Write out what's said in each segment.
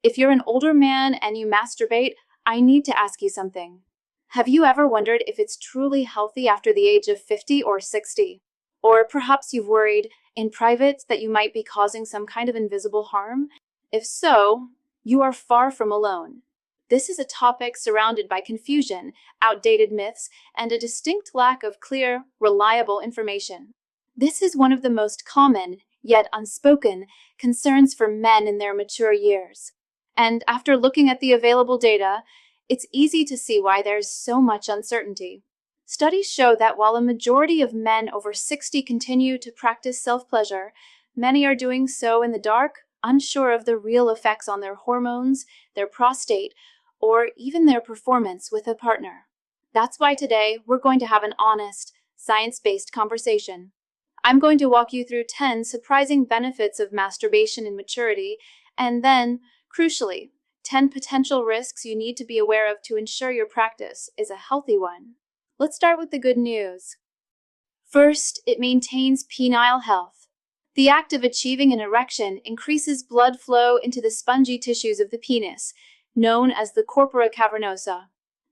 If you're an older man and you masturbate, I need to ask you something. Have you ever wondered if it's truly healthy after the age of 50 or 60? Or perhaps you've worried in private that you might be causing some kind of invisible harm? If so, you are far from alone. This is a topic surrounded by confusion, outdated myths, and a distinct lack of clear, reliable information. This is one of the most common, yet unspoken, concerns for men in their mature years. And after looking at the available data, it's easy to see why there's so much uncertainty. Studies show that while a majority of men over 60 continue to practice self-pleasure, many are doing so in the dark, unsure of the real effects on their hormones, their prostate, or even their performance with a partner. That's why today we're going to have an honest, science-based conversation. I'm going to walk you through 10 surprising benefits of masturbation in maturity, and then, crucially, 10 potential risks you need to be aware of to ensure your practice is a healthy one. Let's start with the good news. First, it maintains penile health. The act of achieving an erection increases blood flow into the spongy tissues of the penis, known as the corpora cavernosa.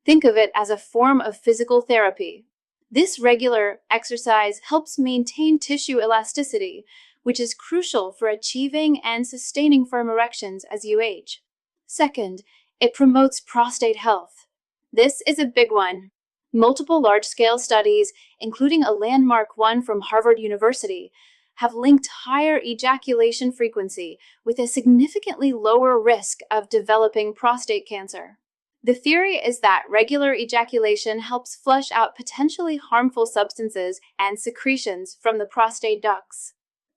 Think of it as a form of physical therapy. This regular exercise helps maintain tissue elasticity, which is crucial for achieving and sustaining firm erections as you age. Second, it promotes prostate health. This is a big one. Multiple large-scale studies, including a landmark one from Harvard University, have linked higher ejaculation frequency with a significantly lower risk of developing prostate cancer. The theory is that regular ejaculation helps flush out potentially harmful substances and secretions from the prostate ducts.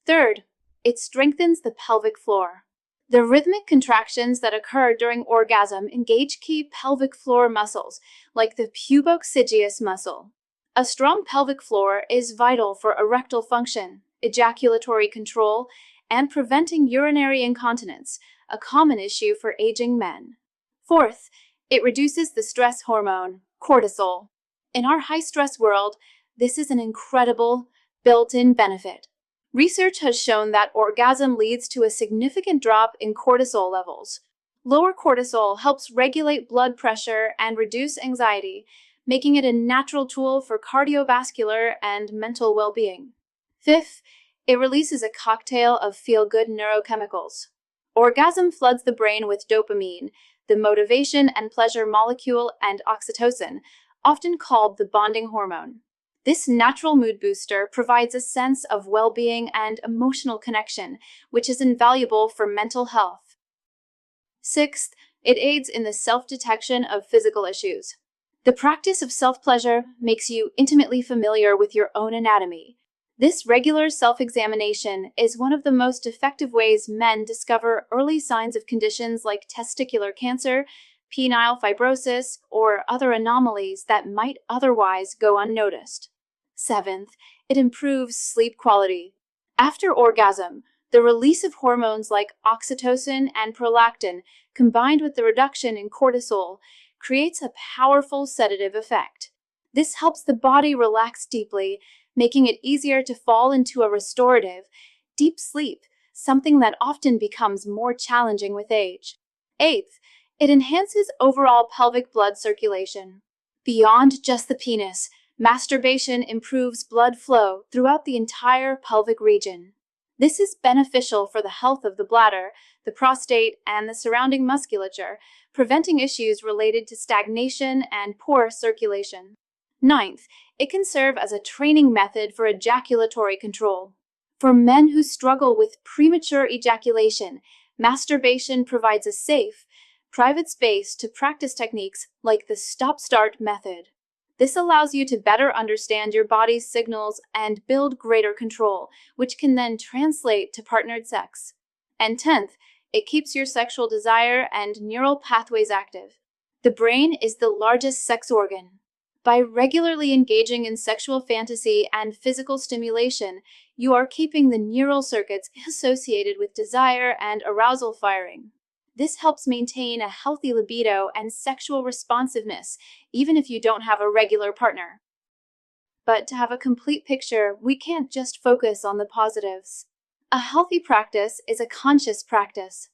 Third, it strengthens the pelvic floor. The rhythmic contractions that occur during orgasm engage key pelvic floor muscles, like the pubococcygeus muscle. A strong pelvic floor is vital for erectile function, ejaculatory control, and preventing urinary incontinence, a common issue for aging men. Fourth, it reduces the stress hormone, cortisol. In our high-stress world, this is an incredible, built-in benefit. Research has shown that orgasm leads to a significant drop in cortisol levels. Lower cortisol helps regulate blood pressure and reduce anxiety, making it a natural tool for cardiovascular and mental well-being. Fifth, it releases a cocktail of feel-good neurochemicals. Orgasm floods the brain with dopamine, the motivation and pleasure molecule, and oxytocin, often called the bonding hormone. This natural mood booster provides a sense of well-being and emotional connection, which is invaluable for mental health. Sixth, it aids in the self-detection of physical issues. The practice of self-pleasure makes you intimately familiar with your own anatomy. This regular self-examination is one of the most effective ways men discover early signs of conditions like testicular cancer, penile fibrosis, or other anomalies that might otherwise go unnoticed. Seventh, it improves sleep quality. After orgasm, the release of hormones like oxytocin and prolactin, combined with the reduction in cortisol, creates a powerful sedative effect. This helps the body relax deeply, making it easier to fall into a restorative, deep sleep, something that often becomes more challenging with age. Eighth, it enhances overall pelvic blood circulation. Beyond just the penis, masturbation improves blood flow throughout the entire pelvic region. This is beneficial for the health of the bladder, the prostate, and the surrounding musculature, preventing issues related to stagnation and poor circulation. Ninth, it can serve as a training method for ejaculatory control. For men who struggle with premature ejaculation, masturbation provides a safe, private space to practice techniques like the stop-start method. This allows you to better understand your body's signals and build greater control, which can then translate to partnered sex. And 10th, it keeps your sexual desire and neural pathways active. The brain is the largest sex organ. By regularly engaging in sexual fantasy and physical stimulation, you are keeping the neural circuits associated with desire and arousal firing. This helps maintain a healthy libido and sexual responsiveness, even if you don't have a regular partner. But to have a complete picture, we can't just focus on the positives. A healthy practice is a conscious practice.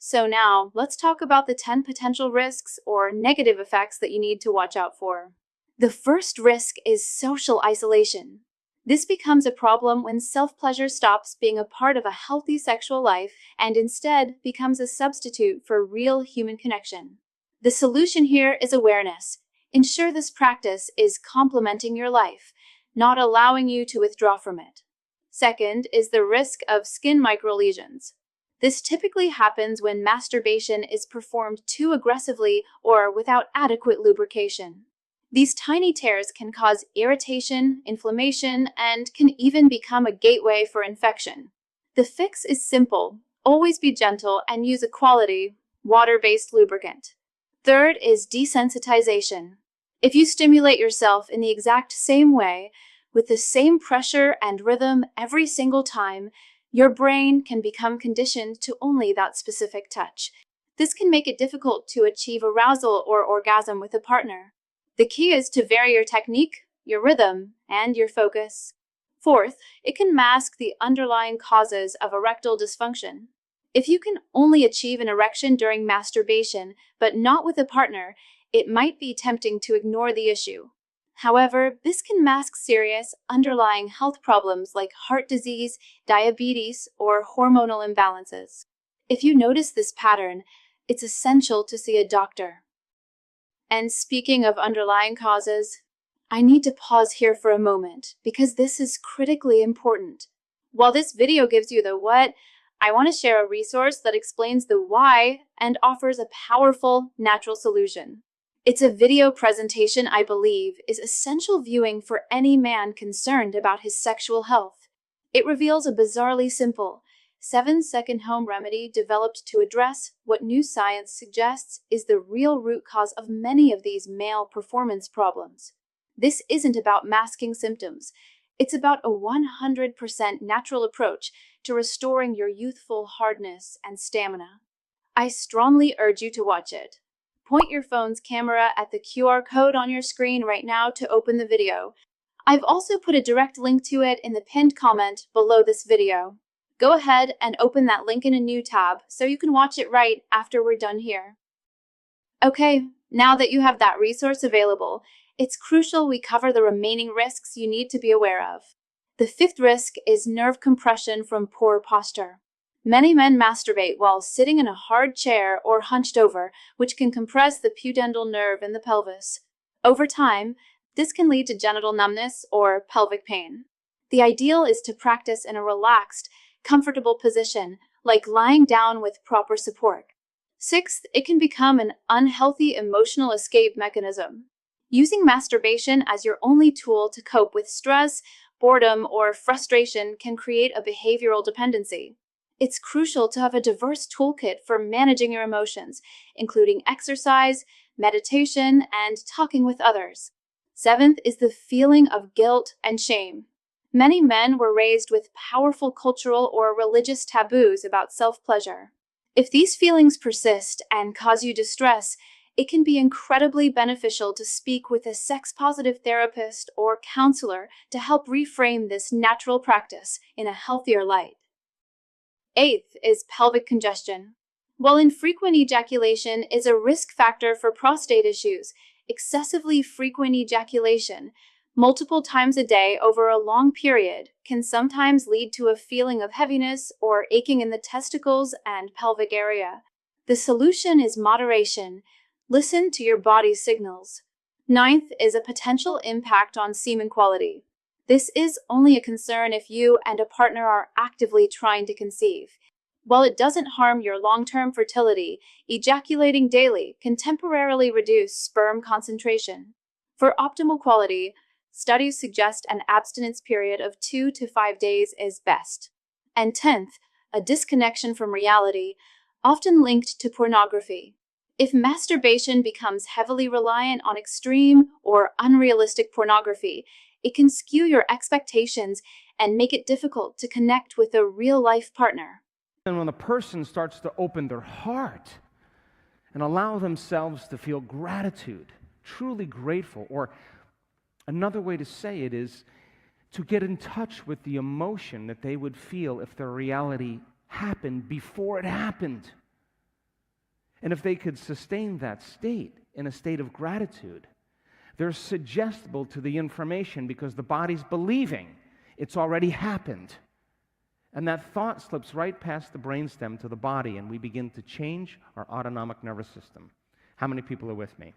So now, let's talk about the 10 potential risks or negative effects that you need to watch out for. The first risk is social isolation. This becomes a problem when self-pleasure stops being a part of a healthy sexual life and instead becomes a substitute for real human connection. The solution here is awareness. Ensure this practice is complementing your life, not allowing you to withdraw from it. Second is the risk of skin microlesions. This typically happens when masturbation is performed too aggressively or without adequate lubrication. These tiny tears can cause irritation, inflammation, and can even become a gateway for infection. The fix is simple. Always be gentle and use a quality, water-based lubricant. Third is desensitization. If you stimulate yourself in the exact same way, with the same pressure and rhythm every single time, your brain can become conditioned to only that specific touch. This can make it difficult to achieve arousal or orgasm with a partner. The key is to vary your technique, your rhythm, and your focus. Fourth, it can mask the underlying causes of erectile dysfunction. If you can only achieve an erection during masturbation, but not with a partner, it might be tempting to ignore the issue. However, this can mask serious underlying health problems like heart disease, diabetes, or hormonal imbalances. If you notice this pattern, it's essential to see a doctor. And speaking of underlying causes, I need to pause here for a moment because this is critically important. While this video gives you the what, I want to share a resource that explains the why and offers a powerful, natural solution. It's a video presentation I believe is essential viewing for any man concerned about his sexual health. It reveals a bizarrely simple, 7-second home remedy developed to address what new science suggests is the real root cause of many of these male performance problems. This isn't about masking symptoms. It's about a 100% natural approach to restoring your youthful hardness and stamina. I strongly urge you to watch it. Point your phone's camera at the QR code on your screen right now to open the video. I've also put a direct link to it in the pinned comment below this video. Go ahead and open that link in a new tab so you can watch it right after we're done here. Okay, now that you have that resource available, it's crucial we cover the remaining risks you need to be aware of. The fifth risk is nerve compression from poor posture. Many men masturbate while sitting in a hard chair or hunched over, which can compress the pudendal nerve in the pelvis. Over time, this can lead to genital numbness or pelvic pain. The ideal is to practice in a relaxed, comfortable position, like lying down with proper support. Sixth, it can become an unhealthy emotional escape mechanism. Using masturbation as your only tool to cope with stress, boredom, or frustration can create a behavioral dependency. It's crucial to have a diverse toolkit for managing your emotions, including exercise, meditation, and talking with others. Seventh is the feeling of guilt and shame. Many men were raised with powerful cultural or religious taboos about self-pleasure. If these feelings persist and cause you distress, it can be incredibly beneficial to speak with a sex-positive therapist or counselor to help reframe this natural practice in a healthier light. Eighth is pelvic congestion. While infrequent ejaculation is a risk factor for prostate issues, excessively frequent ejaculation, multiple times a day over a long period, can sometimes lead to a feeling of heaviness or aching in the testicles and pelvic area. The solution is moderation. Listen to your body's signals. Ninth is a potential impact on semen quality. This is only a concern if you and a partner are actively trying to conceive. While it doesn't harm your long-term fertility, ejaculating daily can temporarily reduce sperm concentration. For optimal quality, studies suggest an abstinence period of 2 to 5 days is best. And 10th, a disconnection from reality, often linked to pornography. If masturbation becomes heavily reliant on extreme or unrealistic pornography, it can skew your expectations and make it difficult to connect with a real-life partner. And when a person starts to open their heart and allow themselves to feel gratitude, truly grateful, or another way to say it is to get in touch with the emotion that they would feel if their reality happened before it happened. And if they could sustain that state in a state of gratitude, they're suggestible to the information because the body's believing it's already happened. And that thought slips right past the brainstem to the body, and we begin to change our autonomic nervous system. How many people are with me?